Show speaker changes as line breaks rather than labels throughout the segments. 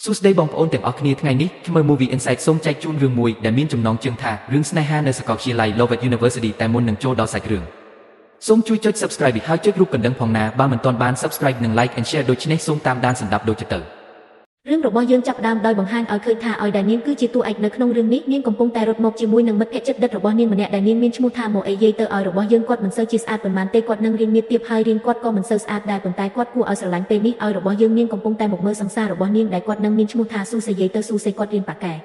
សួស្តីបងប្អូនទាំងអស់គ្នាថ្ងៃនេះខ្ញុំ Movie Insight សូមចែកជូនរឿងមួយដែលមានចំណងជើងថារឿងស្នេហានៅសាកលវិទ្យាល័យ Lovett University តែមុននឹងចូលដល់សាច់រឿងសូមជួយចុច Subscribe ហើយចុចរូបកណ្ដឹងផងណាបើមិនទាន់បាន Subscribe និង Like and Share ដូច្នេះសូមតាមដានសម្ដាប់ដូចទៅ
រឿងរបស់យើងចាប់ផ្ដើមដោយបង្ហាញឲ្យឃើញថាឲ្យដែលនាងគឺជាតួឯកនៅក្នុងរឿងនេះនាងកំពុងតែរត់មកជាមួយនឹងមិត្តភក្តិជិតដិតរបស់នាងម្នាក់ដែលនាងមានឈ្មោះថាម៉ូអេយាយទៅឲ្យរបស់យើងគាត់មិនសូវជាស្អាតប៉ុន្មានទេគាត់នឹងរៀងមានទៀបហើយរៀងគាត់ក៏មិនសូវស្អាតដែរប៉ុន្តែគាត់គួរឲ្យស្រឡាញ់ពេលនេះឲ្យរបស់យើងនាងកំពុងតែមកមើលសង្សាររបស់នាងដែលគាត់នឹងមានឈ្មោះថាស៊ូសេយាយទៅស៊ូសេគាត់រៀនប៉ាកែ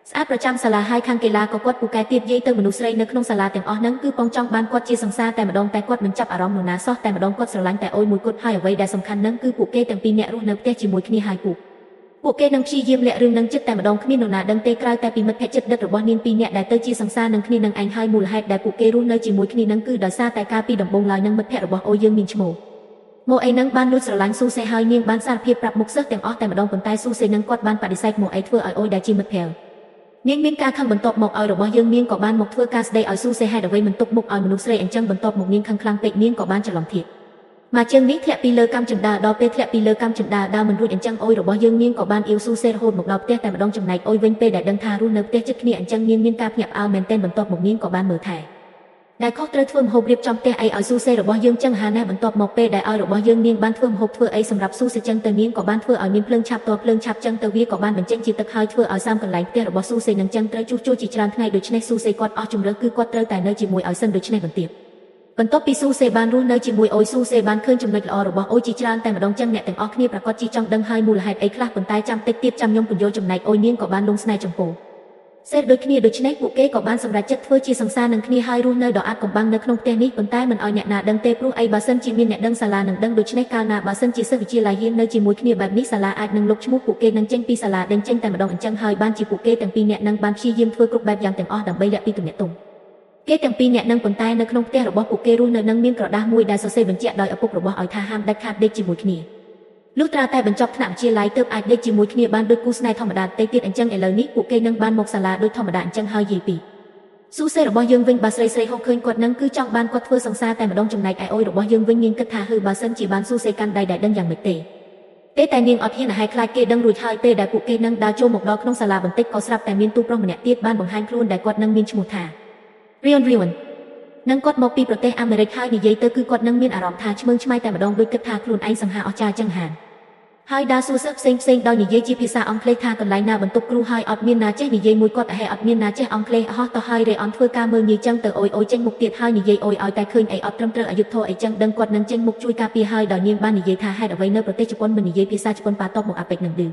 ស្អាតប្រចាំសាលាហើយខាងកីឡាក៏គាត់ពូកែទៀតយាយទៅមនុស្សស្រីនៅក្នុងសាលាទាំងអស់ហ្នឹងគឺពងចង់បានគាត់ជាសង្សារតែម្ដងតែគាត់មិនចាប់អារម្មណ៍នរណាសោះតែម្ដងគាត់ស្រឡាញ់តែអូយមួយគត់ហើយអ្វីដែលសំខាន់ហ្នឹងគឺពួកគេទាំងពីរនាក់រស់នៅផ្ទះជាមួយគ្នាហើយពួកគេនឹងព្យាយាមលាក់រឿងនឹងចិត្តតែម្ដងគ្មាននរណាដឹងទេក្រៅតែពីមិត្តភក្តិជិតដិតរបស់នាងពីរនាក់ដែលទៅជាសង្សារនឹងគ្នានឹងឯងហើយមូលហេតុដែលពួកគេរស់នៅជាមួយគ្នានឹងគឺដោយសារតែការពីដំបូងឡើយនឹងមិត្តភក្តិរបស់អូយើងមានឈ្មោះមកអីនឹងបានលួចស្រឡាញ់ស៊ូសេហើយនាងបានសារភាពប្រាប់មុខសិស្សទាំងអស់តែម្ដងប៉ុន្តែស៊ូសេនឹងគាត់បានបដិសេធមកអីធ្វើឲ្យអូយដែលជាមិត្តភក្តិនាងមានការខឹងបន្ទាប់មកឲ្យរបស់យើងនាងក៏បានមកធ្វើការស្ដីឲ្យស៊ូសេហេតុអ្វីមិនទុកមុខឲ្យមនុស្សស្រីអញ្ចឹងបន្ទាប់មកនាងខឹងខ្លាំងពេកនាងក៏បានច្រឡំធៀបមកជើងនេះធ្លាក់ពីលើកម្មចិន្តាដល់ពេលធ្លាក់ពីលើកម្មចិន្តាដើរមិនរួចអញ្ចឹងអូយរបស់យើងនាងក៏បានអ៊ីវស៊ូសេរហូតមកដល់ផ្ទះតែម្ដងចំណែកអូយវិញពេលដែលដឹងថារស់នៅផ្ទះជិតគ្នាអញ្ចឹងនាងមានការភ្ញាក់ផ្អើលមែនទែនបន្ទាប់មកនាងក៏បានមើលថែដែលខុសត្រូវធ្វើម្ហូបរៀបចំផ្ទះអីឲ្យស៊ូសេរបស់យើងចឹងហាណែបន្ទាប់មកពេលដែលឲ្យរបស់យើងនាងបានធ្វើម្ហូបធ្វើអីសម្រាប់ស៊ូសេចឹងទៅនាងក៏បានធ្វើឲ្យមានភ្លើងឆាប់តភ្លើងឆាប់ចឹងទៅវាក៏បានបញ្ចេញជាទឹកហើយធ្វើឲ្យសាមកន្លែងផ្ទះរបស់ស៊ូសេនឹងចឹងត្រូវជួសជុលជាច្រើនថ្ងៃដូច្នេះស៊ូសេគាត់អស់ជំរឿគឺគាត់ត្រូវតែនៅជាមួយឲ្យសិនដូច្នេះបន្ទាប់ពីស៊ូសេបានរស់នៅជាមួយអូយស៊ូសេបានឃើញចំណុចល្អរបស់អូយជាច្រើនតែម្ដងចឹងអ្នកទាំងអស់គ្នាប្រកាសជាចង់ដឹងហើយមូលហេតុអីខ្លះប៉ុន្តែចាំតិចទៀតចាំខ្ញុំពន្យល់ចំណែកអូយនាងក៏បានលងស្នេហ៍ចំពោះសេដូចគ្នាដូច្នេះពួកគេក៏បានសម្រេចចិត្តធ្វើជាសង្សារនឹងគ្នាហើយរស់នៅដ៏អាថ៌កំបាំងនៅក្នុងផ្ទះនេះប៉ុន្តែមិនឲ្យអ្នកណាដឹងទេព្រោះអីបើសិនជាមានអ្នកដឹងសាលានឹងដឹងដូច្នេះកាលណាបើសិនជាសិស្សវិទ្យាល័យហ៊ាននៅជាមួយគ្នាបែបនេះសាលាអាចនឹងលុបឈ្មោះពួកគេនឹងចេញពីសាលាដេញចេញតែម្ដងអញ្ចឹងហើយបានជាពួកគេទាំងពីរនាក់នឹងបានព្យាយាមធ្វើគ្រប់បែបយ៉ាងទាំងអស់ដើម្បីលាក់ពីទំនាក់ទំនងគេទាំងពីរនាក់នឹងប៉ុន្តែនៅក្នុងផ្ទះរបស់ពួកគេរស់នៅនឹងមានក្រដាសមួយដែលសរសេរបញ្ជាក់ដោយឪពុករបស់ឲ្យថាហាមដាច់ខាតដេកជាមួយគ្នាលុះត្រាតែបញ្ចប់ថ្នាក់វិទ្យាល័យទើបអាចដេកជាមួយគ្នាបានដូចគូស្នេហ៍ធម្មតាទេទៀតអញ្ចឹងឥឡូវនេះពួកគេនឹងបានមកសាលាដូចធម្មតាអញ្ចឹងហើយយាយពីស៊ូសេរបស់យើងវិញបើស្រីហូបឃើញគាត់នឹងគឺចង់បានគាត់ធ្វើសង្សារតែម្ដងចំណែកឯអូយរបស់យើងវិញនាងគិតថាហឺបើសិនជាបានស៊ូសេកាន់ដៃដែលដឹងយ៉ាងម៉េចទេតែនាងអត់ហ៊ានឲ្យខ្លាចគេដឹងរួចហើយពេលដែលពួកគេនឹងដើរចូលមកដល់ក្នុងសាលាបន្តិចក៏ស្រាប់តែមានទូប្រុសម្នាក់ទៀតបានបង្ហាញខ្លួនដែលគាត់នឹងមានឈ្មោះថាRionនឹងគាត់មកពីប្រទេសអាមេរិកហើយនិយាយទៅគឺគាត់នឹងមានអារម្មណ៍ថាឆ្មើងឆ្មៃតែម្ដងដូចគិតថាខ្លួនឯងសង្ហាអស្ចារ្យចឹងហានហើយដើរសួរសិស្សផ្សេងដោយនិយាយជាភាសាអង់គ្លេសថាកន្លែងណាបន្ទប់គ្រូហើយអត់មានណាចេះនិយាយមួយគាត់តែអត់មានណាចេះអង់គ្លេសអស់ទៅហើយរេអនធ្វើការមើលងាយចឹងទៅអូយចេញមុខទៀតហើយនិយាយអូយឲ្យតែឃើញអីអត់ត្រឹមត្រូវអយុធធអីចឹងដឹងគាត់នឹងចេញមុខជួយការពារហើយដោយនាងបាននិយាយថាហេតុអ្វីនៅប្រទេសជប៉ុនមិននិយាយភាសាជប៉ុនប៉ាតបមកអាពេកនឹងឌឺ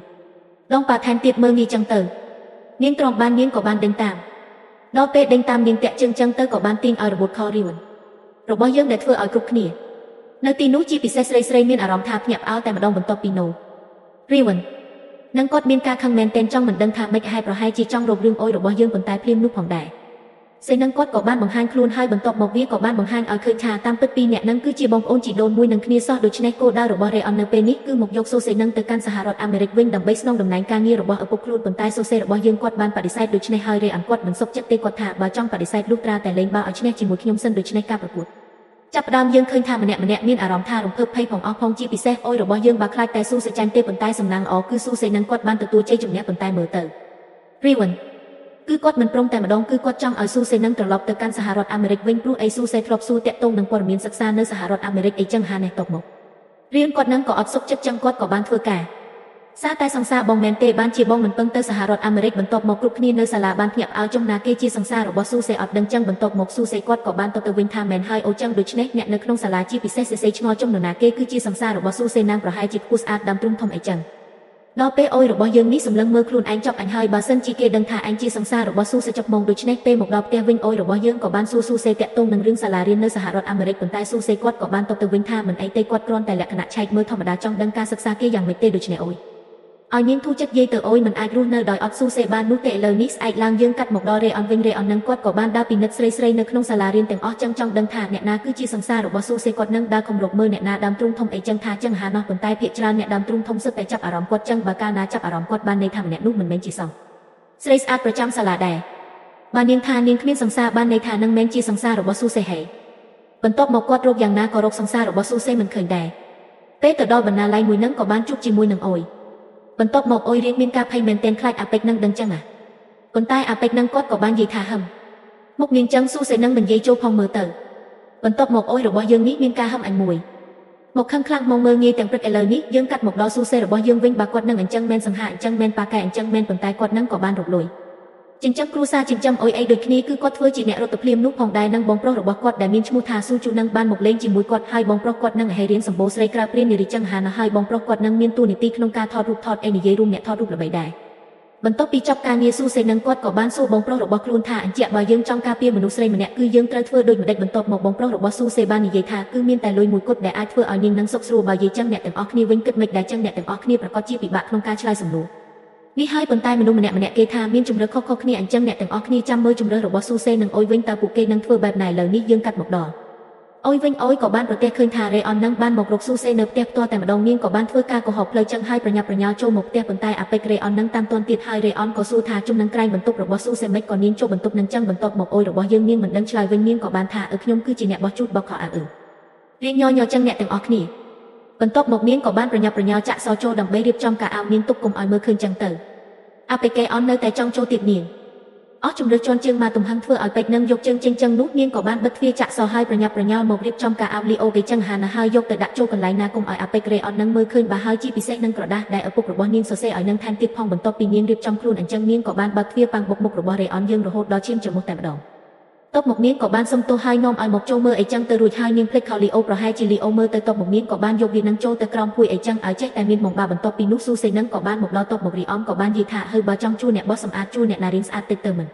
ដងប៉ាថែមទៀតមើលងាយចឹងទៅនាងទ្រាំបាននាងក៏បានដេញតាមដល់ពេលដេញតាមនាងតាក់ជើងចឹងទៅក៏បានទាញឲ្យរបូតខរីវរបស់យើងដែលធ្វើឲ្យគ្រប់គ្នានៅទីនោះជាពិសេសស្រីមានអារម្មណ៍ថាភ្ញាក់ផ្អើលតែម្ដងបន្ទាប់ពីនោះរីវនឹងគាត់មានការខឹងមែនទែនចង់មិនដឹងថាម៉េចហេតុប្រហែលជាចង់រករឿងអូយរបស់យើងប៉ុន្តែភ្លាមនោះផងដែរសេនឹងគាត់ក៏បានបង្ហាញខ្លួនហើយបន្ទាប់មកវាក៏បានបង្ហាញឲ្យឃើញថាតាមពិតពីអ្នកនឹងគឺជាបងប្អូនជីដូនមួយនឹងគ្នាសោះដូច្នេះគោលដៅរបស់រេអននៅពេលនេះគឺមកយកសូសេនឹងទៅកាន់សហរដ្ឋអាមេរិកវិញដើម្បីស្នងតំណែងការងាររបស់ឪពុកខ្លួនប៉ុន្តែសូសេរបស់យើងគាត់បានបដិសេធដូច្នេះហើយរេអនគាត់មិនសុខចិត្តទេគាត់ថាបើចង់បដិសេធលុះត្រាតែលេងបាល់ឲ្យឈ្នះជាមួយខ្ញុំសិនដូច្នេះការប្រកួតចាប់ផ្ដើមយើងឃើញថាម្នាក់មានអារម្មណ៍ថារំភើបភ័យផងអស់ផងជាពិសេសអូយរបស់យើងបើខ្លាចតែស៊ូសេចាញ់ទេប៉ុន្តែសំណាងល្អគឺស៊ូសេនឹងគាត់បានទទួលជ័យជំនះប៉ុន្តែមើលទៅរីវគឺគាត់មិនព្រមតែម្ដងគឺគាត់ចង់ឲ្យស៊ូសេនឹងត្រឡប់ទៅកាន់សហរដ្ឋអាមេរិកវិញព្រោះអីស៊ូសេធ្លាប់សួរតាក់ទងនឹងព័ត៌មានសិក្សានៅសហរដ្ឋអាមេរិកអីចឹងហានេះតបមករៀនគាត់នឹងក៏អត់សុខចិត្តចឹងគាត់ក៏បានធ្វើការសារតែសង្សារបងមែនទេបានជាបងមិនពឹងទៅសហរដ្ឋអាមេរិកបន្ទាប់មកគ្រប់គ្នានៅសាលាបានភ្ញាក់ផ្អើលចំណាគេជាសង្សាររបស់ស៊ូសេអត់ដឹងចឹងបន្ទាប់មកស៊ូសេគាត់ក៏បានទៅវិញថាមែនហើយអូចឹងដូច្នេះអ្នកនៅក្នុងសាលាជាពិសេសសេឆ្ងល់ចំណាគេគឺជាសង្សាររបស់ស៊ូសេណាងប្រហែលជាខ្ពស់ស្អាតដាំទ្រុងធំអីចឹងដល់ពេលអូយរបស់យើងនេះសម្លឹងមើលខ្លួនឯងចប់អញហើយបើសិនជាគេដឹងថាអញជាសង្សាររបស់ស៊ូសេចប់មកដូច្នេះពេលមកដល់ផ្ទះវិញអូយរបស់យើងក៏បានសួរស៊ូសេតាក់ទងនឹងរឿងសាលារៀននៅសហរដ្ឋអាមេរិកប៉ុន្តែស៊ូសេគាត់ក៏បានទៅវិញថាមិនអីទេគាត់គ្រាន់តែលក្ខណៈឆែកមើលធម្មតាចង់ដឹងការសិក្សាគេយ៉ាងម៉េចទេដូច្នេះអូយឲ្យនាងធូរចិត្តយាយទៅអូយមិនអាចរស់នៅដោយអត់ស៊ូសេបាននោះទេឥឡូវនេះស្អែកឡើងយើងកាត់មកដល់រេអនវិញរេអននឹងគាត់ក៏បានដើរពិនិត្យស្រីនៅក្នុងសាលារៀនទាំងអស់ចឹងចង់ដឹងថាអ្នកណាគឺជាសង្សាររបស់ស៊ូសេគាត់នឹងដើរគម្រប់មើលអ្នកណាដើមទ្រូងធំអីចឹងថាចឹងហាណោះប៉ុន្តែភាគច្រើនអ្នកដើមទ្រូងធំសឹកតែចាប់អារម្មណ៍គាត់ចឹងបើកាលណាចាប់អារម្មណ៍គាត់បានន័យថាម្នាក់នោះមិនមែនជាសង្ស្រីស្អាតប្រចាំសាលាដែរបើនាងថានាងគ្មានសង្សារបានន័យថានឹងមែនជាសង្សាររបស់ស៊ូសេហេបន្ទាប់មកគាត់រកយ៉ាងណាក៏រកសង្សាររបស់ស៊ូសេមិនឃើញដែរពេលទៅដល់បណ្ណាល័យមួយនឹងក៏បានជួបជាមួយនឹងអូយ បន្ទាប់មកអុយរៀងមានការភ័យមែនទែនខ្លាចអាពេកនឹងដឹងចឹងប៉ុន្តែអាពេកនឹងគាត់ក៏បាននិយាយថាហឹមមុខនាងចឹងស៊ូសេនឹងមិននិយាយចូលផងមើលទៅបន្ទាប់មកអុយរបស់យើងនេះមានការហឹមអញមួយមកខឹងខ្លាំងមកមើលងាយទាំងព្រឹកឥឡូវនេះយើងកាត់មកដល់ស៊ូសេរបស់យើងវិញបើគាត់នឹងអញ្ចឹងមែនសង្ហាអញ្ចឹងមែនប៉ាកែអញ្ចឹងមែនប៉ុន្តែគាត់នឹងក៏បានរកលុយចិញ្ចឹមគ្រួសារចិញ្ចឹមអុយអីដូចគ្នាគឺគាត់ធ្វើជាអ្នករត់ទៅភ្លាមនោះផងដែរនឹងបងប្រុសរបស់គាត់ដែលមានឈ្មោះថាស៊ូជូនឹងបានមកលេងជាមួយគាត់ហើយបងប្រុសគាត់នឹងឲ្យរៀនសម្បូរស្រីក្រៅព្រាននារីចឹងហានហើយបងប្រុសគាត់នឹងមានតួនាទីក្នុងការថតរូបថតអីនិយាយរួមអ្នកថតរូបល្បីដែរបន្ទាប់ពីចប់ការងារស៊ូសេនឹងគាត់ក៏បានសួរបងប្រុសរបស់ខ្លួនថាអញ្ជាក់បើយើងចង់ការពារមនុស្សស្រីម្នាក់គឺយើងត្រូវធ្វើដូចម្ដេចបន្ទាប់មកបងប្រុសរបស់ស៊ូសេបាននិយាយថាគឺមានតែលុយមួយគត់ដែលអាចធ្វើឲ្យនាងនឹងសុខស្រួលបើនិយាយចឹងអ្នកទាំងអស់គ្នាវិញគិតមិនដែរចឹងអ្នកទាំងអស់គ្នាប្រកាសជាពិបាកក្នុងការឆ្លើយសំណួរនេះហើយប៉ុន្តែមនុស្សម្នាក់គេថាមានជំរឿខុសៗគ្នាអញ្ចឹងអ្នកទាំងអស់គ្នាចាំមើលជំរឿរបស់ស៊ូសេនិងអុយវិញតើពួកគេនឹងធ្វើបែបណាឥឡូវនេះយើងកាត់មកដល់អុយវិញអុយក៏បានប្រទះឃើញថារ៉េអននឹងបានមករកស៊ូសេនៅផ្ទះផ្ទាល់តែម្ដងនាងក៏បានធ្វើការកុហកផ្លូវចឹងហើយប្រញាប់ប្រញាល់ចូលមកផ្ទះប៉ុន្តែអាពេករ៉េអននឹងតាមទាន់ទៀតហើយរ៉េអនក៏សួរថាជំនឹងក្រែងបន្ទប់របស់ស៊ូសេមិនក៏នាងចូលបន្ទប់នឹងចឹងបន្ទាប់មកអុយរបស់យើងនាងមិនដឹងឆ្លើយវិញនាងក៏បានថាខ្ញុំគឺជាអ្នកបោះជូតបោកខោអាវរៀងញយចឹងអ្នកទាំងអស់គ្នាបន្ទាប់មកនាងក៏បានប្រញាប់ប្រញាល់ចាក់សចូលដើម្បីរៀបចំការអាវនាងទុកកុំឲ្យមើលឃើញចឹងទៅអាពេកកែអននៅតែចង់ចូលទៀតនាងអស់ជំរឿជន់ជើងមកទំហឹងធ្វើឲ្យពេកនឹងយកជើងចឹងនោះនាងក៏បានបិទទ្វារចាក់សហើយប្រញាប់ប្រញាល់មករៀបចំការអាវលីអូគេចឹងហានហើយយកទៅដាក់ចូលកន្លែងណាកុំឲ្យអាពេករ៉េអននឹងមើលឃើញបើហើយជាពិសេសនឹងក្រដាស់ដែលឪពុករបស់នាងសរសេរឲ្យនឹងថែមទៀតផងបន្ទាប់ពីនាងរៀបចំខ្លួនអញ្ចឹងនាងក៏បានបើកទ្វារប៉ាំងបុកមុខរបស់រ៉េអនយើងរហូតដល់ឈាមច្រមុះតែម្ដងតបមកនាងក៏បានសុំទោសហើយនាំឲ្យមកចូលមើលអីចឹងទៅរួចហើយនាងភ្លេចខោលីអូប្រហែលជាលីអូមើលទៅតបមកនាងក៏បានយកវានឹងចូលទៅក្រោមភួយអីចឹងឲ្យចេះតែមានមកបន្ទាប់ពីនោះស៊ូសេនឹងក៏បានមកដល់តបមករីអមក៏បាននិយាយថាហើយបើចង់ជួលអ្នកបោះសម្អាតជួលអ្នកណារៀនស្អាតតិចទៅមិន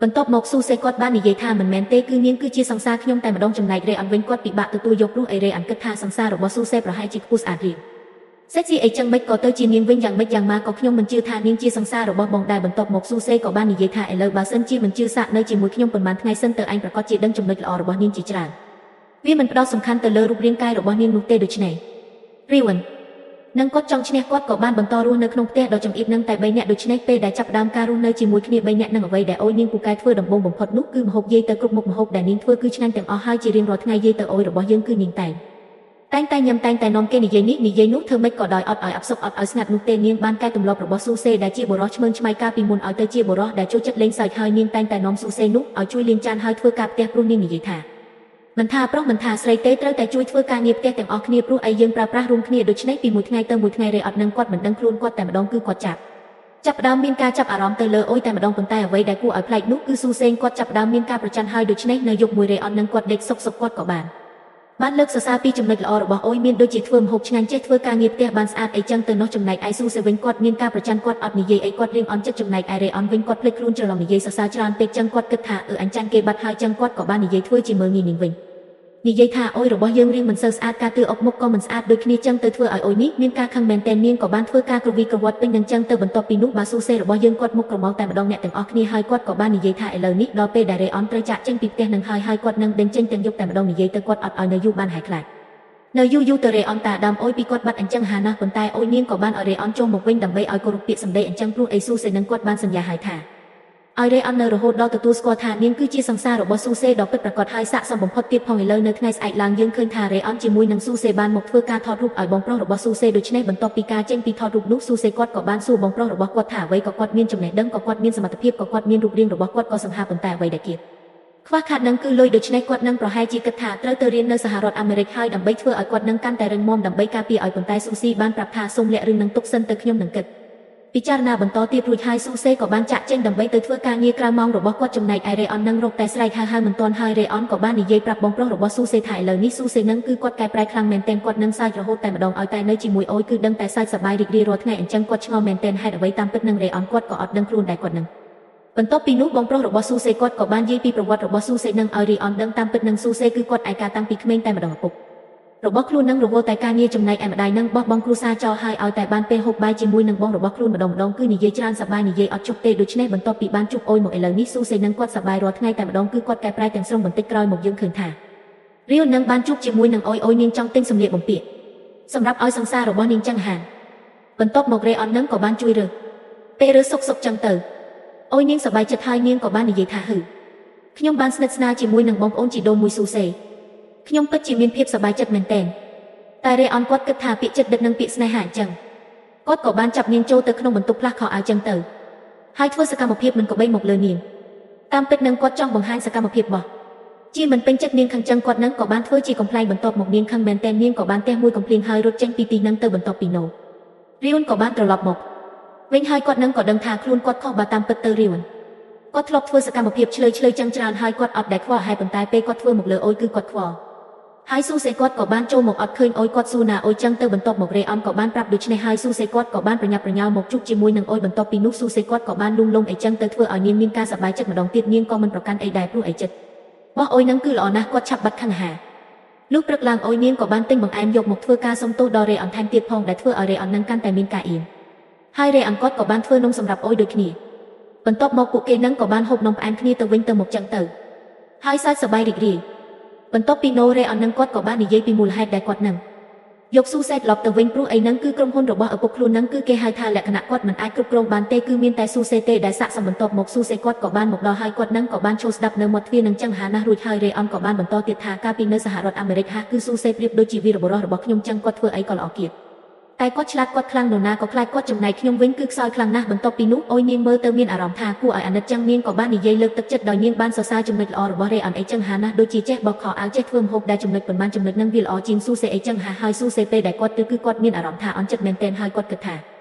បន្ទាប់មកស៊ូសេគាត់បាននិយាយថាមិនមែនទេគឺនាងគឺជាសង្សារខ្ញុំតែម្ដងចំណែករ៉េអនវិញគាត់ពិបាកទទួលយកព្រោះអីរ៉េអនគិតថាសង្សាររបស់ស៊ូសេប្រហែលជាខ្ពស់ស្អាតរៀងសេចក្ដីអីចឹងមិនក៏ទៅជានាងវិញយ៉ាងម៉េចយ៉ាងម៉ាក៏ខ្ញុំមិនជឿថានាងជាសង្សាររបស់បងដែរបន្ទាប់មកស៊ូសេក៏បាននិយាយថាឥឡូវបើសិនជាមិនជឿសាក់នៅជាមួយខ្ញុំប៉ុន្មានថ្ងៃសិនទៅឯងប្រកាសជាដឹងចំណុចល្អរបស់នាងជាច្រើនវាមិនផ្ដោតសំខាន់ទៅលើរូបរាងកាយរបស់នាងនោះទេដូច្នេះរីវិននឹងគាត់ចង់ឈ្នះគាត់ក៏បានបន្តរស់នៅក្នុងផ្ទះដ៏ចំអៀតនឹងតែ3នាក់ដូច្នេះពេលដែលចាប់ផ្ដើមការរស់នៅជាមួយគ្នា3នាក់នឹងអ្វីដែលអុយនាងពូកែធ្វើដំបូងបំផុតនោះគឺម្ហូបយាយទៅគ្រប់មុខម្ហូបដែលនាងធ្វើគឺឆ្ងាញ់ទាំងអស់ហើយជារៀងរាល់ថ្ងៃយាយទៅអុយរបស់យើងគឺនាងតែងញ៉ាំតែងតែនាំគេនិយាយនេះនិយាយនោះធ្វើម៉េចក៏ដោយអត់ឲ្យអាប់សុកអត់ឲ្យស្ងាត់នោះទេនាងបានកែទម្លាប់របស់ស៊ូសេដែលជាបុរសឆ្មើងឆ្មៃកាលពីមុនឲ្យទៅជាបុរសដែលចូលចិត្តលេងសើចហើយនាងតែងតែនាំស៊ូសេនោះឲ្យជួយលាងចានហើយធ្វើការផ្ទះព្រោះនាងនិយាយថាមិនថាប្រុសមិនថាស្រីទេត្រូវតែជួយធ្វើការងារផ្ទះទាំងអស់គ្នាព្រោះឯយើងប្រើប្រាស់រួមគ្នាដូច្នេះពីមួយថ្ងៃទៅមួយថ្ងៃរ៉េអត់នឹងគាត់មិនដឹងខ្លួនគាត់តែម្ដងគឺគាត់ចាប់ផ្ដើមមានការចាប់អារម្មណ៍ទៅលើអុយតែម្ដងប៉ុន្តែអ្វីដែលគួរឲ្យប្លែកនោះគឺស៊ូសេគាត់ចាប់ផ្ដើមមានការប្រច័ណ្ឌហើយដូច្នេះនៅយប់មួយរ៉េអត់នឹងគាត់ដេកសុកគាត់ក៏បានលើកសរសើរពីចំណុចល្អរបស់អុយមានដូចជាធ្វើម្ហូបឆ្ងាញ់ចេះធ្វើការងារផ្ទះបានស្អាតអីចឹងទៅនោះចំណែកឯស៊ូសេវិញគាត់មានការប្រច័ណ្ឌគាត់អត់និយាយអីគាត់រៀងអន់ចិត្តចំណែកឯរ៉េអនវិញគាត់ភ្លេចខ្លួនច្រឡំនិយាយសរសើរច្រើនពេកចឹងគាត់គិតថាអញចាញ់គេបាត់ហើយចឹងគាត់ក៏បាននិយាយធ្វើជាមើលងាយនាងវិញនិយាយថាអុយរបស់យើងរៀងមិនសូវស្អាតការទឿអុកមុខក៏មិនស្អាតដូចគ្នាចឹងទៅធ្វើឲ្យអុយនេះមានការខឹងមែនតែនាងក៏បានធ្វើការក្រវីក្រវត្តពេញនឹងចឹងទៅបន្ទាប់ពីនោះបាស៊ូសេរបស់យើងគាត់មុខក្រមុំតែម្ដងអ្នកទាំងអស់គ្នាហើយគាត់ក៏បាននិយាយថាឥឡូវនេះដល់ពេលដែលរ៉េអនត្រូវចាក់ចេញពីផ្ទះនឹងហើយគាត់នឹងដេញចេញទាំងយប់តែម្ដងនិយាយទៅគាត់អត់ឲ្យនៅយូរបានហើយខ្លាចនៅយូរទៅរ៉េអនតាដើមអុយពីគាត់បាត់អញ្ចឹងហាណាស់ប៉ុន្តែអុយនាងក៏បានឲ្យរ៉េអនចូលមកវិញដើម្បីឲ្យគោរពពាក្យសម្ដីអញ្ចឹងព្រោះអីស៊ូសេនឹងគាត់បានសន្យាហើយថាឲ្យរ៉េអននៅរហូតដល់ទទួលស្គាល់ថានាងគឺជាសង្សាររបស់ស៊ូសេដ៏ពិតប្រាកដហើយស័ក្តិសមបំផុតទៀតផងឥឡូវនៅថ្ងៃស្អែកឡើងយើងឃើញថារ៉េអនជាមួយនឹងស៊ូសេបានមកធ្វើការថតរូបឲ្យបងប្រុសរបស់ស៊ូសេដូច្នេះបន្ទាប់ពីការចេញពីថតរូបនោះស៊ូសេគាត់ក៏បានសួរបងប្រុសរបស់គាត់ថាអ្វីក៏គាត់មានចំណេះដឹងក៏គាត់មានសមត្ថភាពក៏គាត់មានរូបរាងរបស់គាត់ក៏សង្ហាប៉ុន្តែអ្វីដែលទៀតខ្វះខាតនឹងគឺលុយដូច្នេះគាត់នឹងប្រហែលជាគិតថាត្រូវទៅរៀននៅសហរដ្ឋអាមេរិកហើយដើម្បីធ្វើឲ្យគាត់នឹងកាន់តែរឹងមាំដើម្បីការពារឲ្យប៉ុន្តែស៊ូស៊ីបានប្រាប់ថាសូមលាក់រឿងនឹងទុកសិនទៅខ្ញុំនឹងគិតពិចារណាបន្តទៀតរួចហើយស៊ូសេក៏បានចាក់ចេញដើម្បីទៅធ្វើការងារក្រៅម៉ោងរបស់គាត់ចំណែកឯរ៉េអននឹងរកតែស្រែកហៅមិនទាន់ហើយរ៉េអនក៏បាននិយាយប្រាប់បងប្រុសរបស់ស៊ូសេថាឥឡូវនេះស៊ូសេនឹងគឺគាត់កែប្រែខ្លាំងមែនទែនគាត់នឹងសើចរហូតតែម្ដងឲ្យតែនៅជាមួយអុយគឺដឹងតែសើចសប្បាយរីករាយរាល់ថ្ងៃអញ្ចឹងគាត់ឆ្ងល់មែនទែនហេតុអ្វីតាមពិតនឹងរ៉េអនគាត់ក៏អត់ដឹងខ្លួនដែរគាត់នឹងបន្ទាប់ពីនោះបងប្រុសរបស់ស៊ូសេគាត់ក៏បាននិយាយពីប្រវត្តិរបស់ស៊ូសេនឹងឲ្យរ៉េអនដឹងតាមពិតនឹងស៊ូសេគឺគាត់ឯកាតាំងពីក្មេងតែម្ដងឪពុករបស់ខ្លួននឹងរវល់តែការងារចំណែកឯម្ដាយនឹងបោះបង់គ្រួសារចោលហើយឲ្យតែបានពេលហូបបាយជាមួយនឹងបងរបស់ខ្លួនម្ដងគឺនិយាយច្រើនសប្បាយនិយាយអត់ជប់ទេដូច្នេះបន្ទាប់ពីបានជួបអុយមកឥឡូវនេះស៊ូសេនឹងគាត់សប្បាយរាល់ថ្ងៃតែម្ដងគឺគាត់កែប្រែទាំងស្រុងបន្តិចក្រោយមកយើងឃើញថារៀលនឹងបានជួបជាមួយនឹងអុយនាងចង់ទិញសម្លៀកបំពាក់សម្រាប់ឲ្យសង្សាររបស់នាងចឹងហានបន្ទាប់មករ៉េអននឹងក៏បានជួយរើពេលរើសុកចឹងទៅអុយនាងសប្បាយចិត្តហើយនាងក៏បាននិយាយថាខ្ញុំបានស្និទ្ធស្នាលជាមួយនឹងបងប្អូនជីដូនមួយស៊ូសេខ្ញុំពិតជាមានភាពសប្បាយចិត្តមែនទែនតែរ៉េអនគាត់គិតថាពាក្យចិត្តដិតនឹងពាក្យស្នេហាអញ្ចឹង គាត់ក៏បានចាប់នាងចូលទៅក្នុងបន្ទប់ផ្លាស់ខោអាវចឹងទៅហើយធ្វើសកម្មភាពមិនក៏បីមកលើនាងតាមពិតនឹងគាត់ចង់បង្ហាញសកម្មភាពរបស់ជាមិនពេញចិត្តនាងខាងចឹងគាត់នឹងក៏បានធ្វើជាកំប្លែងបន្ទាប់មកនាងខាងមែនតែននាងក៏បានទះមួយកំភ្លៀងហើយរត់ចេញពីទីនឹងទៅបន្ទាប់ពីនោះរីវ៉ុនក៏បានត្រឡប់មកវិញហើយគាត់នឹងក៏ដឹងថាខ្លួនគាត់ខុសបើតាមពិតទៅរីវ៉ុនគាត់ធ្លាប់ធ្វើសកម្មភាពឆ្លើយចឹងច្រើនហើយគាត់អត់ដែលខ្វល់ហើយប៉ុន្តែពេលគាត់ធ្វើមកលើអុយគឺគាត់ខ្វល់ហើយស៊ូសេគាត់ក៏បានចូលមកអត់ឃើញអុយគាត់ស៊ូណាអុយចឹងទៅបន្ទាប់មករេអនក៏បានប្រាប់ដូច្នេះហើយស៊ូសេគាត់ក៏បានប្រញាប់ប្រញាល់មកជួបជាមួយនឹងអុយបន្ទាប់ពីនោះស៊ូសេគាត់ក៏បានលួងលោមអីចឹងទៅធ្វើឲ្យនាងមានការសប្បាយចិត្តម្ដងទៀតនាងក៏មិនប្រកាន់អីដែរព្រោះអីចិត្តបោះអុយនឹងគឺល្អណាស់គាត់ឆាប់បាត់ខាងអាហារលុះព្រឹកឡើងអុយនាងក៏បានទិញបង្អែមយកមកធ្វើការសុំទោសដល់រេអនថែមទៀតផងដែលធ្វើឲ្យរេអននឹងកាន់តែមានការអៀនហើយរេអនគាត់ក៏បានធ្វើនំសម្រាប់អុយដូចគ្នាបន្ទាប់មកពួកគេនឹងក៏បានហូបនំផ្អែមគ្នាទៅវិញទៅមកចឹងទៅហើយសើចសប្បាយរីករាយបន្ទាប់ពីនោះរេអននឹងគាត់ក៏បាននិយាយពីមូលហេតុដែលគាត់នឹងយកស៊ូសេត្រឡប់ទៅវិញព្រោះអីនឹងគឺក្រុមហ៊ុនរបស់ឪពុកខ្លួននឹងគឺគេហៅថាលក្ខណៈគាត់មិនអាចគ្រប់គ្រងបានទេគឺមានតែស៊ូសេទេដែលសាក់សំបន្ទាប់មកស៊ូសេគាត់ក៏បានមកដល់ហើយគាត់នឹងក៏បានចូលស្ដាប់នៅមាត់ទ្វារនឹងចឹងហាណាស់រួចហើយរេអនក៏បានបន្តទៀតថាកាលពីនៅសហរដ្ឋអាមេរិកហាគឺស៊ូសេប្រៀបដូចជាវីរបុរសរបស់ខ្ញុំចឹងគាត់ធ្វើអីក៏ល្អគៀបតែគាត់ឆ្លាតគាត់ខ្លាំងនរណាក៏ខ្លាចគាត់ចំណែកខ្ញុំវិញគឺខ្សោយខ្លាំងណាស់បន្ទាប់ពីនោះអុយនាងមើលទៅមានអារម្មណ៍ថាគួរឲ្យអាណិតចឹងនាងក៏បាននិយាយលើកទឹកចិត្តដោយនាងបានសរសើរចំណុចល្អរបស់រេអនអីចឹងហាណាស់ដូចជាចេះបោកខោអាវចេះធ្វើម្ហូបដែលចំណុចប៉ុន្មានចំណុចនឹងវាល្អជាងស៊ូសេអីចឹងហាហើយស៊ូសេពេលដែលគាត់ទៅគឺគាត់មានអារម្មណ៍ថាអន់ចិត្តមែនទែនហើយគាត់គិតថា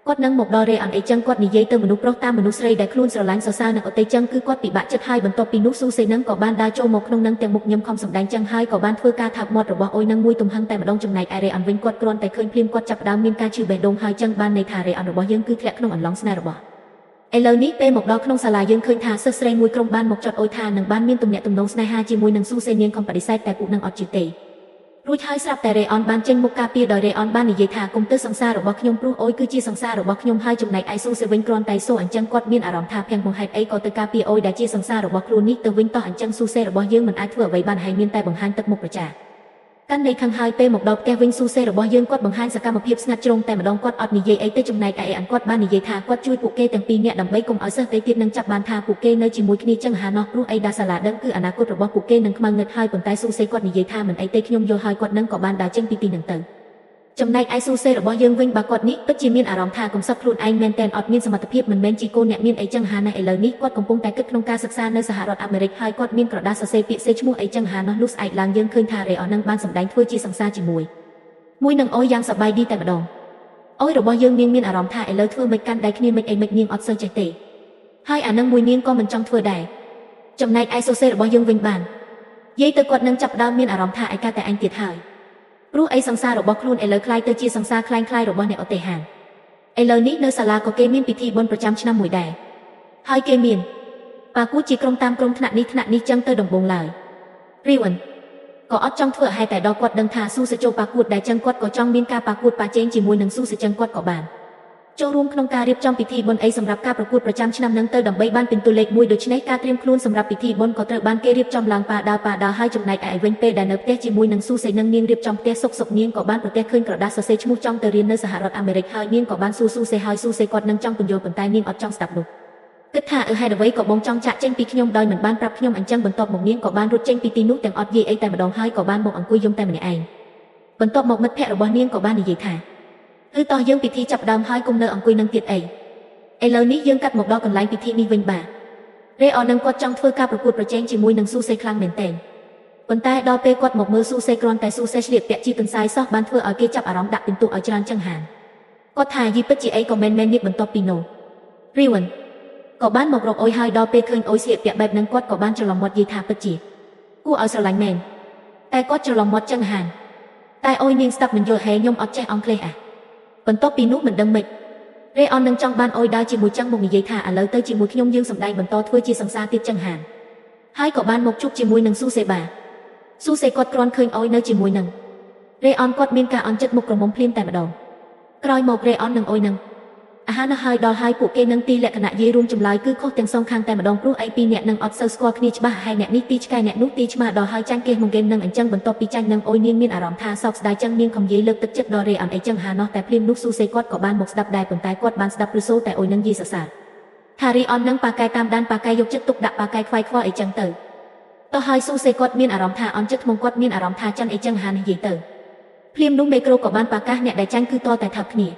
គាត់នឹងមកដល់រេអនអីចឹងគាត់និយាយទៅមនុស្សប្រុសតាមមនុស្សស្រីដែលខ្លួនស្រឡាញ់សរសើរនឹងអតីចឹងគឺគាត់ពិបាកចិត្តហើយបន្ទាប់ពីនោះស៊ូសេនឹងក៏បានដើរចូលមកក្នុងនឹងទាំងមុខញឹមខំសម្ដែងចឹងហើយក៏បានធ្វើការថាបមាត់របស់អុយនឹងមួយទំហឹងតែម្ដងចំណែកឯរេអនវិញគាត់គ្រាន់តែឃើញភ្លាមគាត់ចាប់ផ្ដើមមានការឈឺបេះដូងហើយចឹងបានន័យថារេអនរបស់យើងគឺធ្លាក់ក្នុងអន្លង់ស្នេហ៍របស់ឥឡូវនេះពេលមកដល់ក្នុងសាលាយើងឃើញថាសិស្សស្រីមួយក្រុមបានមកចត់អុយថានឹងបានមានទំនាក់ទំនងស្នេហាជាមួយនឹងស៊ូសេនាងខំបដិសេធតែពួកនឹងអត់ជឿទេរួចហើយស្រាប់តែរេអនបានចេញមុខការពារដោយរេអនបាននិយាយថាគុំទៅសង្សាររបស់ខ្ញុំព្រោះអុយគឺជាសង្សាររបស់ខ្ញុំហើយចំណែកឯស៊ូសេវិញគ្រាន់តែសូអញ្ចឹងគាត់មានអារម្មណ៍ថាភាំងបង្ហេតុអីក៏ទៅការពារអុយដែលជាសង្សាររបស់ខ្លួននេះទៅវិញតោះអញ្ចឹងស៊ូសេរបស់យើងមិនអាចធ្វើអ្វីបានហើយមានតែបង្ហាញទឹកមុខប្រចាកាន់ន័យខាងហើយពេលមកដល់ផ្ទះវិញស៊ូសេរបស់យើងគាត់បង្ហាញសកម្មភាពស្ងាត់ជ្រុងតែម្ដងគាត់អត់និយាយអីទៅចំណែកឯអានគាត់បាននិយាយថាគាត់ជួយពួកគេទាំងពីរនាក់ដើម្បីកុំឲ្យសិស្សទេទៀតនឹងចាប់បានថាពួកគេនៅជាមួយគ្នាចឹងហាណោះព្រោះអីដាសាឡាដឹងគឺអនាគតរបស់ពួកគេនឹងខ្មៅងឹតហើយប៉ុន្តែស៊ូសេគាត់និយាយថាមិនអីទេខ្ញុំយល់ហើយគាត់នឹងក៏បានដើរចេញពីទីនឹងទៅចំណែកឯស៊ូសេរបស់យើងវិញបើគាត់នេះពិតជាមានអារម្មណ៍ថាកំសត់ខ្លួនឯងមែនតែនអត់មានសមត្ថភាពមិនមែនជាកូនអ្នកមានអីចឹងហាណេះឥឡូវនេះគាត់កំពុងតែគិតក្នុងការសិក្សានៅសហរដ្ឋអាមេរិកហើយគាត់មានក្រដាសសរសេរពាក្យសេឈ្មោះអីចឹងហាណោះលុះស្អែកឡើងយើងឃើញថារេអននឹងបានសម្ដែងធ្វើជាសង្សារជាមួយនឹងអុយយ៉ាងសប្បាយឌីតែម្ដងអុយរបស់យើងមានអារម្មណ៍ថាឥឡូវធ្វើមិនកាន់ដៃគ្នាមិនអីមិននាងអត់សូវចេះទេហើយអានឹងមួយនាងក៏មិនចង់ធ្វើដែរចំណែកឯស៊ូសេរបស់យើងវិញបានយាយទៅគាត់នឹងចាប់ដើមមានអារម្មណ៍ថាឯកាតែអញទៀតហើយព្រោះអីសង្សាររបស់ខ្លួនឥឡូវคล้ายទៅជាសង្សារคล้ายៗរបស់អ្នកឧទាហរណ៍ឥឡូវនេះនៅសាលាក៏គេមានពិធីបុណ្យប្រចាំឆ្នាំមួយដែរហើយគេមានប៉ាគូជាក្រុមតាមក្រុមថ្នាក់នេះចឹងទៅដំបងឡើយរីវ៉ាន់ក៏អត់ចង់ធ្វើឲ្យហេតុតែដល់គាត់ដឹងថាស៊ូសេចូលប៉ាគូដែលចឹងគាត់ក៏ចង់មានការប៉ាគូប៉ាជេងជាមួយនឹងស៊ូសេចឹងគាត់ក៏បានចូលរួមក្នុងការរៀបចំពិធីបុណ្យអីសម្រាប់ការប្រកួតប្រចាំឆ្នាំនឹងទៅដើម្បីបានពិន្ទុលេខ1ដូច្នេះការត្រៀមខ្លួនសម្រាប់ពិធីបុណ្យក៏ត្រូវបានគេរៀបចំឡើងប៉ាដាហើយចំណែកឯវិញពេលដែលនៅផ្ទះជាមួយនឹងស៊ូសេនឹងនាងរៀបចំផ្ទះសុកនាងក៏បានប្រទះឃើញក្រដាសសរសេរឈ្មោះចង់ទៅរៀននៅសហរដ្ឋអាមេរិកហើយនាងក៏បានស៊ូសេហើយស៊ូសេគាត់នឹងចង់ពន្យល់ប៉ុន្តែនាងអត់ចង់ស្ដាប់នោះគិតថាហេតុអ្វីក៏បងចង់ចាក់ចេញពីខ្ញុំដោយមិនបានប្រាប់ខ្ញុំអញ្ចឹងបន្ទាប់មកនាងក៏បានរត់ចេញពីទីនោះទាំងអត់និយាយអីតែម្ដងហើយក៏បានមកអង្គុយយំតែម្នាក់ឯងបន្ទាប់មកមិត្តភក្តិរបស់នាងក៏បាននិយាយថាគឺតោះយើងពិធីចាប់ដើមហើយគុំនៅអង្គុយនឹងទៀតអីឥឡូវនេះយើងកាត់មកដល់កន្លែងពិធីនេះវិញបាទរេអននឹងគាត់ចង់ធ្វើការប្រកួតប្រជែងជាមួយនឹងស៊ូសេខ្លាំងមែនទែនប៉ុន្តែដល់ពេលគាត់មកមើលស៊ូសេគ្រាន់តែស៊ូសេឆ្លៀតពាក់ជាទន្សាយសោះបានធ្វើឲ្យគេចាប់អារម្មណ៍ដាក់ពិន្ទុឲ្យច្រើនចឹងហានគាត់ថាយីពិតជាអីក៏មិនមែននេះបន្ទាប់ពីនោះរីវ៉ាន់ក៏បានមករកអុយហើយដល់ពេលឃើញអុយស្លៀកពាក់បែបហ្នឹងគាត់ក៏បានច្រឡំមាត់និយាយថាពិតជាគួរឲ្យស្រឡាញ់មែនតែគាត់ច្រឡំមាត់ចឹងហានតែអុយនាងស្ដាប់មិនយល់ហេខ្ញុំអត់ចេះអង់គ្លេសបន្ទាប់ពីនោះមិនដឹងម៉េចរេអននឹងចង់បានអុយដើរជាមួយចឹងមកនិយាយថាឥឡូវទៅជាមួយខ្ញុំយើងសម្ដែងបន្តធ្វើជាសង្សារទៀតចឹងហានហើយក៏បានមកជួបជាមួយនឹងស៊ូសេគាត់គ្រាន់ឃើញអុយនៅជាមួយនឹងរេអនគាត់មានការអន់ចិត្តមុខក្រមុំភ្លាមតែម្ដងក្រោយមករេអននឹងអុយនឹងអាហារនៅហើយដល់ហើយពួកគេនឹងទីលក្ខណៈយាយរួមចម្លើយគឺខុសទាំងសងខាងតែម្ដងព្រោះអីពីរអ្នកនឹងអត់សូវស្គាល់គ្នាច្បាស់ហើយអ្នកនេះទីឆ្កែអ្នកនោះទីឆ្មាដល់ហើយចាញ់គេមកហ្គេមនឹងអញ្ចឹងបន្ទាប់ពីចាញ់នឹងអុយនាងមានអារម្មណ៍ថាសោកស្ដាយចឹងនាងខំយាយលើកទឹកចិត្តដល់រេអនអីចឹងហាណោះតែភ្លាមនោះស៊ូសេគាត់ក៏បានមកស្ដាប់ដែរប៉ុន្តែគាត់បានស្ដាប់ព្រឹសូតែអុយនឹងយាយសរសើរថារេអននឹងប៉ាកែតាមដានប៉ាកែយកចិត្តទុកដាក់ប៉ាកែខ្វាយខ្វល់អីចឹងទៅតោះហើយស៊ូសេគាត់មានអារម្មណ៍ថាអន់ចិត្តក្នុងគាត់មានអារម្មណ៍ថាចាញ់អីចឹងហានិយាយទៅភ្លាមនោះមេក្រូក៏បានប៉ាកាសអ្នកដែលចាញ់គឺតតែថាប់គ្នា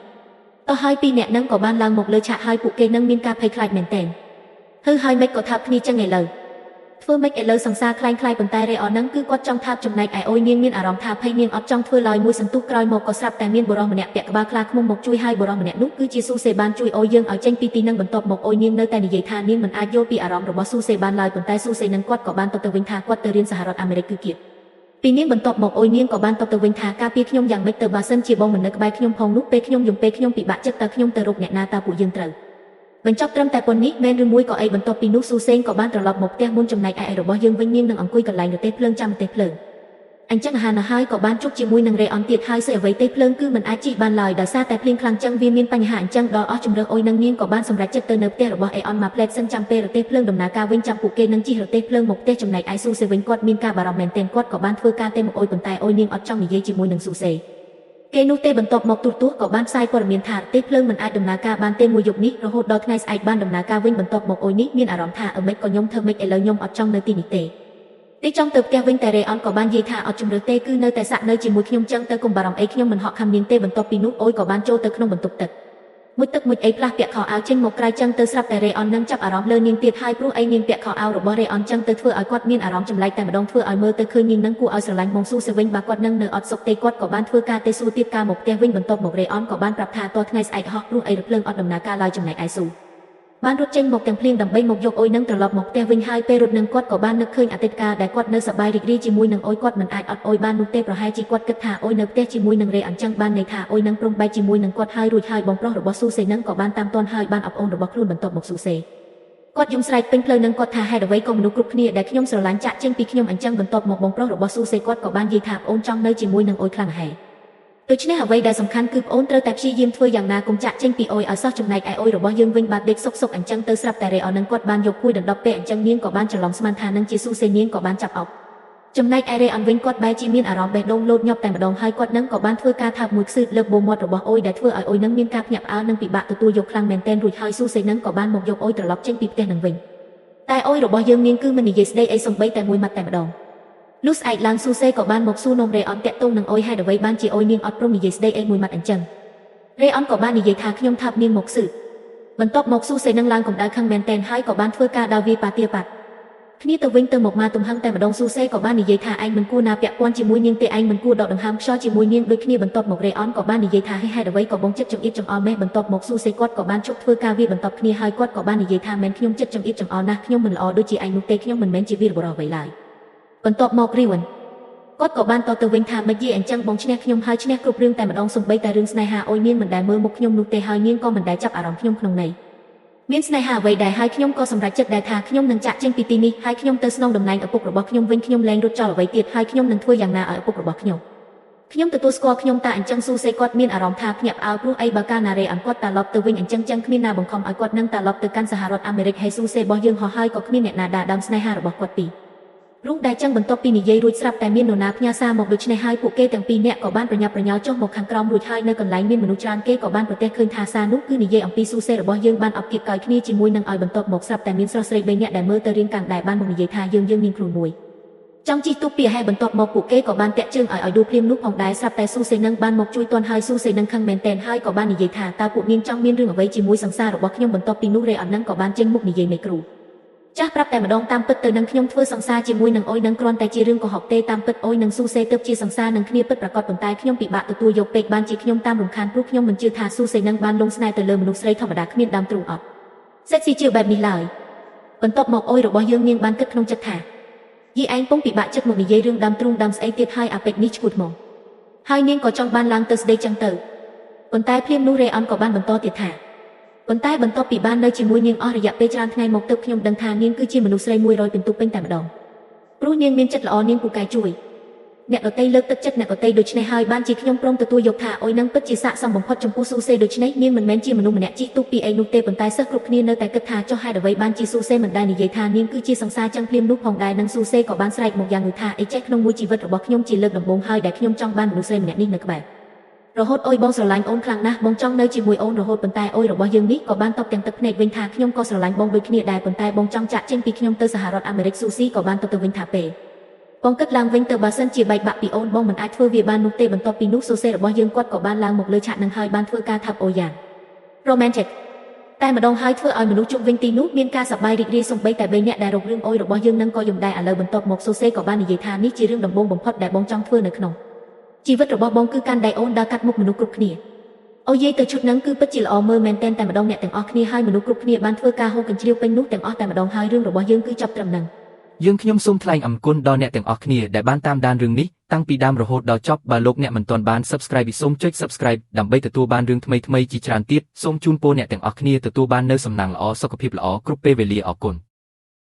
តោះហើយពីអ្នកនឹងក៏បានឡើងមកលើឆាកហើយពួកគេនឹងមានការភ័យខ្លាចមែនទែនហើយមិនក៏ថាគ្នាចឹងឥឡូវធ្វើមិនឥឡូវសង្សារคล้ายៗប៉ុន្តែរេអននឹងគឺគាត់ចង់ថាបចំណែកឯអុយនាងមានអារម្មណ៍ថាភ័យនាងអត់ចង់ធ្វើឡើយមួយសន្ទុះក្រោយមកក៏ស្រាប់តែមានបុរសម្នាក់ពាក់ក្បាលខ្លាឃ្មុំមកជួយហើយបុរសម្នាក់នោះគឺជាស៊ូសេបានជួយអុយយើងឲ្យចេញពីទីនឹងបន្ទាប់មកអុយនាងនៅតែនិយាយថានាងមិនអាចយល់ពីអារម្មណ៍របស់ស៊ូសេបានឡើយប៉ុន្តែស៊ូសេនឹងគាត់ក៏បានទៅវិញថាគាត់ទៅរៀនសហរដ្ឋអាមេរិកគឺគៀបពីនាងបន្ទាប់មកអុយនាងក៏បានទៅវិញថាការពារខ្ញុំយ៉ាងម៉េចទៅបើសិនជាបងមិននៅក្បែរខ្ញុំផងនោះពេលខ្ញុំពិបាកចិត្តតើខ្ញុំទៅរកអ្នកណាតើពួកយើងត្រូវបញ្ចប់ត្រឹមតែប៉ុណ្នេះមែនឬមួយក៏អីបន្ទាប់ពីនោះស៊ូសេងក៏បានត្រឡប់មកផ្ទះមុនចំណែកឯរបស់យើងវិញនាងនឹងអង្គុយកន្លែងរទេះភ្លើងចាំរទេះភ្លើងអញ្ចឹងអាហារនៅហើយក៏បានជួបជាមួយនឹងរេអនទៀតហើយស្អីអ្វីទេភ្លើងគឺមិនអាចជិះបានឡើយដោយសារតែភ្លៀងខ្លាំងចឹងវាមានបញ្ហាអញ្ចឹងដល់អស់ជំរឿអុយនឹងនាងក៏បានសម្រេចចិត្តទៅនៅផ្ទះរបស់អេអនមកផ្លែតសិនចាំពេលរទេះភ្លើងដំណើរការវិញចាំពួកគេនឹងជិះរទេះភ្លើងមកផ្ទះចំណែកឯស៊ូសេវិញគាត់មានការបារម្ភមែនទែនគាត់ក៏បានធ្វើការទេមកអុយប៉ុន្តែអុយនាងអត់ចង់និយាយជាមួយនឹងស៊ូសេគេនោះទេបន្ទាប់មកទូរទស្សន៍ក៏បានផ្សាយព័ត៌មានថាទេភ្លើងមិនអាចដំណើរការបានទេមួយយប់នេះរហូតដល់ថ្ងៃស្អែកបានដំណើរការវិញបន្ទាប់មកអុយនេះមានអារម្មណ៍ថាមិនក៏ខ្ញុំធ្វើមិនឥឡូវខ្ញុំអត់ចង់នៅទីនេះទេចង់ទៅផ្ទះវិញតែរេអនក៏បាននិយាយថាអត់ជំរឿទេគឺនៅតែសាក់នៅជាមួយខ្ញុំចឹងទៅកុំបារម្ភអីខ្ញុំមិនហក់ខំនាងទេបន្ទាប់ពីនោះអុយក៏បានចូលទៅក្នុងបន្ទប់ទឹកមួយអីផ្លាស់ពាក់ខោអាវចេញមកក្រៅចឹងទៅស្រាប់តែរេអននឹងចាប់អារម្មណ៍លើនាងទៀតហើយព្រោះអីនាងពាក់ខោអាវរបស់រេអនចឹងទៅធ្វើឲ្យគាត់មានអារម្មណ៍ចម្លែកតែម្ដងធ្វើឲ្យមើលទៅឃើញនាងនឹងគួរឲ្យស្រឡាញ់មកស៊ូសេវិញបើគាត់នឹងនៅអត់សុខទេគាត់ក៏បានធ្វើការទេសួរទៀតការមកផ្ទះវិញបន្ទាប់មករេអនក៏បានប្រាប់ថាតថ្ងៃស្អែកហោះព្រោះអីរថភ្លើងអត់ដំណើរការឡើយចំណែកឯស៊ូបានរត់ចេញមកទាំងភ្លៀងដើម្បីមកយកអុយនឹងត្រឡប់មកផ្ទះវិញហើយពេលរត់នឹងគាត់ក៏បាននឹកឃើញអតីតកាលដែលគាត់នៅសប្បាយរីករាយជាមួយនឹងអុយគាត់មិនអាចអត់អុយបាននោះទេប្រហែលជាគាត់គិតថាអុយនៅផ្ទះជាមួយនឹងរេអញ្ចឹងបានន័យថាអុយនឹងព្រមបែកជាមួយនឹងគាត់ហើយរួចហើយបងប្រុសរបស់ស៊ូសេនឹងក៏បានតាមទាន់ហើយបានអបអររបស់ខ្លួនបន្ទាប់មកស៊ូសេគាត់យំស្រែកពេញផ្លូវនឹងគាត់ថាហេតុអ្វីក៏មនុស្សគ្រប់គ្នាដែលខ្ញុំស្រឡាញ់ចាក់ចេញពីខ្ញុំអញ្ចឹងបន្ទាប់មកបងប្រុសរបស់ស៊ូសេគាត់ក៏បាននិយាយថាប្អូនចង់នៅជាមួយនឹងអុយខ្លាំងហែដូច្នេះអ្វីដែលសំខាន់គឺប្អូនត្រូវតែព្យាយាមធ្វើយ៉ាងណាកុំចាក់ចេញពីអុយឲ្យសោះចំណែកឯអុយរបស់យើងវិញបាទដេកសុកអញ្ចឹងទៅស្រាប់តែរេអននឹងគាត់បានយកភួយដណ្ដប់ពេកអញ្ចឹងនាងក៏បានច្រឡំស្មានថានឹងជាស៊ូសេនាងក៏បានចាប់អោបចំណែកឯរេអនវិញគាត់បែរជាមានអារម្មណ៍បេះដូងលោតញាប់តែម្ដងហើយគាត់នឹងក៏បានធ្វើការថាបមួយខ្សឹបលើបបូមាត់របស់អុយដែលធ្វើឲ្យអុយនឹងមានការភ្ញាក់ផ្អើលនិងពិបាកទទួលយកខ្លាំងមែនទែនរួចហើយស៊ូសេនឹងក៏បានមកយកអុយត្រឡប់ចេញពីផ្ទះនឹងវិញតែអុយរបស់យើងនាងគឺមិននិយាយស្ដីអីសំបីតែមួយម៉ាត់តែម្ដងលុះស្អែកឡើងស៊ូសេក៏បានមកសួរនំរេអនតាក់ទងនឹងអុយហេតុអ្វីបានជាអុយនាងអត់ព្រមនិយាយស្ដីអីមួយម៉ាត់អញ្ចឹងរេអនក៏បាននិយាយថាខ្ញុំថាប់នាងមកស៊ឺបន្ទាប់មកស៊ូសេនឹងឡើងកម្ដៅខឹងមែនតែនហើយក៏បានធ្វើការដាវវាយប៉ាទាប៉ាត់គ្នាទៅវិញទៅមកមកទំហឹងតែម្ដងស៊ូសេក៏បាននិយាយថាឯងមិនគួរណាពាក់ព័ន្ធជាមួយនាងទេឯងមិនគួរដកដង្ហើមខ្យល់ជាមួយនាងដូចគ្នាបន្ទាប់មករេអនក៏បាននិយាយថាហេតុអ្វីក៏បងចិត្តចង្អៀតចង្អល់ម៉េះបន្ទាប់មកស៊ូសេគាត់ក៏បានជប់ធ្វើការវាបន្ទាប់គ្នាហើយគាត់ក៏បាននិយាយថាមែនខ្ញុំចិត្តចង្អៀតចង្អល់ណាស់ខ្ញុំមិនល្អដូចជាឯងនោះទេខ្ញុំមិនមែនជាវីរបុរសអ្វីឡើយបន្ទាប់មករីវ៉ាន់គាត់ក៏បានតទៅវិញថាមិនយីអញ្ចឹងបងឈ្នះខ្ញុំហើយឈ្នះគ្រប់រឿងតែម្ដងសំបីតែរឿងស្នេហាអុយនាងមិនដែលមើលមុខខ្ញុំនោះទេហើយនាងក៏មិនដែលចាប់អារម្មណ៍ខ្ញុំក្នុងន័យមានស្នេហាអ្វីដែរហើយខ្ញុំក៏សម្រេចចិត្តដែរថាខ្ញុំនឹងចាក់ចេញពីទីនេះហើយខ្ញុំទៅស្នងតំណែងឪពុករបស់ខ្ញុំវិញខ្ញុំលែងរត់ចោលអ្វីទៀតហើយខ្ញុំនឹងធ្វើយ៉ាងណាឲ្យឪពុករបស់ខ្ញុំទទួលស្គាល់ខ្ញុំតាអញ្ចឹងស៊ូសេគាត់មានអារម្មណ៍ថាភ្ញាក់ផ្អើលព្រោះអីបើកាលណារេអនគាត់ត្រឡប់ទៅវិញអញ្ចឹងចឹងគ្មានណាបង្ខំឲ្យគាត់នឹងត្រឡប់ទៅកាន់សហរដ្ឋអាមេរិកហើយស៊ូសេរបស់យើងហោះហើយក៏គ្មានអ្នកណាដាដើមស្នេហារបស់គាត់ពីរូបដែលចឹងបន្ទាប់ពីនិយាយរួចស្រាប់តែមាននរណាផ្ញើសារមកដូច្នេះហើយពួកគេទាំងពីរនាក់ក៏បានប្រញាប់ប្រញាល់ចុះមកខាងក្រោមរួចហើយនៅកន្លែងមានមនុស្សច្រើនគេក៏បានប្រទះឃើញថាសារនោះគឺនិយាយអំពីស៊ូសេរបស់យើងបានអបគៀបកោយគ្នាជាមួយនឹងឲ្យបន្ទាប់មកស្រាប់តែមានស្រុសស្រី3នាក់ដែលមើលទៅរៀងកាំងដែរបានមកនិយាយថាយើងមានខ្លួនមួយចង់ជិះទូកពីហើយបន្ទាប់មកពួកគេក៏បានតាក់ជើងឲ្យឌូភ្លាមនោះផងដែរស្រាប់តែស៊ូសេនឹងបានមកជួយទាន់ហើយស៊ូសេនឹងខឹងមែនតែនហើយក៏បាននិយាយថាតើពួកនាងចង់មានរឿងអ្វីជាមួយសង្សាររបស់ខ្ញុំបន្ទាប់ពីនោះរេអននឹងក៏បានចេញមុខនិយាយមេគ្រូចាស់ប្រាប់តែម្ដងតាមពិតទៅនឹងខ្ញុំធ្វើសង្សារជាមួយនឹងអុយនឹងគ្រាន់តែជារឿងកុហកទេតាមពិតអុយនឹងស៊ូសេទើបជាសង្សារនឹងគ្នាពិតប្រាកដប៉ុន្តែខ្ញុំពិបាកទទួលយកពេកបានជាខ្ញុំតាមរំខានព្រោះខ្ញុំមិនជឿថាស៊ូសេនឹងបានលងស្នេហ៍ទៅលើមនុស្សស្រីធម្មតាគ្មានដើមទ្រូងអត់សេកស៊ីជឿបែបនេះឡើយបន្ទាប់មកអុយរបស់យើងនាងបានគិតក្នុងចិត្តថាយីឯងពងពិបាកចិត្តមកនិយាយរឿងដើមទ្រូងដើមស្អីទៀតហើយអាពេកនេះឈួតមកហើយនាងក៏ចង់បានឡើងទៅស្ដីចឹងទៅប៉ុន្តែភ្លាមនោះរេអនក៏បានបន្តទៀតថាប៉ុន្តែបន្ទាប់ពីបាននៅជាមួយនាងអស់រយៈពេលច្រើនថ្ងៃមកទើបខ្ញុំដឹងថានាងគឺជាមនុស្សស្រី100%ពិន្ទុពេញតែម្ដងព្រោះនាងមានចិត្តល្អនាងពូកែជួយអ្នកដតីលើកទឹកចិត្តអ្នកដតីដូច្នេះហើយបានជាខ្ញុំព្រមទទួលយកថាអុយនឹងពិតជាស័ក្តិសមបំផុតចំពោះស៊ូសេដូច្នេះនាងមិនមែនជាមនុស្សម្នាក់ជីកទូកពីអីនោះទេប៉ុន្តែសិស្សគ្រប់គ្នានៅតែគិតថាចុះហេតុអ្វីបានជាស៊ូសេមិនដែលនិយាយថានាងគឺជាសង្សារចឹងភ្លាមនោះផងដែរនឹងស៊ូសេក៏បានស្រែកមកយ៉ាងនោះថាអីចេះក្នុងមួយជីវិតរបស់ខ្ញុំជាលើកដំបូងហើយដែលខ្ញុំចង់បានមនុស្សស្រីម្នាក់នេះនៅក្បែររហូតអុយបងស្រឡាញ់អូនខ្លាំងណាស់បងចង់នៅជាមួយអូនរហូតប៉ុន្តែអុយរបស់យើងនេះក៏បានតបទាំងទឹកភ្នែកវិញថាខ្ញុំក៏ស្រឡាញ់បងដូចគ្នាដែរប៉ុន្តែបងចង់ចាក់ចេញពីខ្ញុំទៅសហរដ្ឋអាមេរិកស៊ូស៊ីក៏បានតបទៅវិញថាពេលបងគិតឡើងវិញទៅបើសិនជាបែកបាក់ពីអូនបងមិនអាចធ្វើវាបាននោះទេបន្ទាប់ពីនោះស៊ូសេរបស់យើងគាត់ក៏បានឡើងមកលើឆាកនឹងហើយបានធ្វើការថាប់អុយយ៉ាង romantic តែម្ដងហើយធ្វើឲ្យមនុស្សជុំវិញទីនោះមានការសប្បាយរីករាយសំបីតែបីអ្នកដែលរករឿងអុយរបស់យើងនឹងក៏យំដែរឥឡូវបន្ទាប់មកសូសេក៏បាននិយាយថានេះជារឿងដំបូងបំផុតដែលបងចង់ធ្វើនៅក្នុងជីវិតរបស់បងគឺកាន់ដៃអូនដើរកាត់មុខមនុស្សគ្រប់គ្នាអូយាយទៅឈុតហ្នឹងគឺពិតជាល្អមើលមែនតែម្ដងអ្នកទាំងអស់គ្នាហើយមនុស្សគ្រប់គ្នាបានធ្វើការហូរកញ្ជ្រៀវពេញនោះទាំងអស់តែម្ដងហើយរឿងរបស់យើងគឺចប់ត្រឹមហ្នឹង
យើងខ្ញុំសូមថ្លែងអំគុណដល់អ្នកទាំងអស់គ្នាដែលបានតាមដានរឿងនេះតាំងពីដើមរហូតដល់ចប់បើលោកអ្នកមិនទាន់បាន Subscribe សូមចុច Subscribe ដើម្បីទទួលបានរឿងថ្មីៗជាច្រើនទៀតសូមជូនពរអ្នកទាំងអស់គ្នាទទួលបាននូវសំណាងល្អសុខភាពល្អគ្រប់ពេលវេលាអរគុណ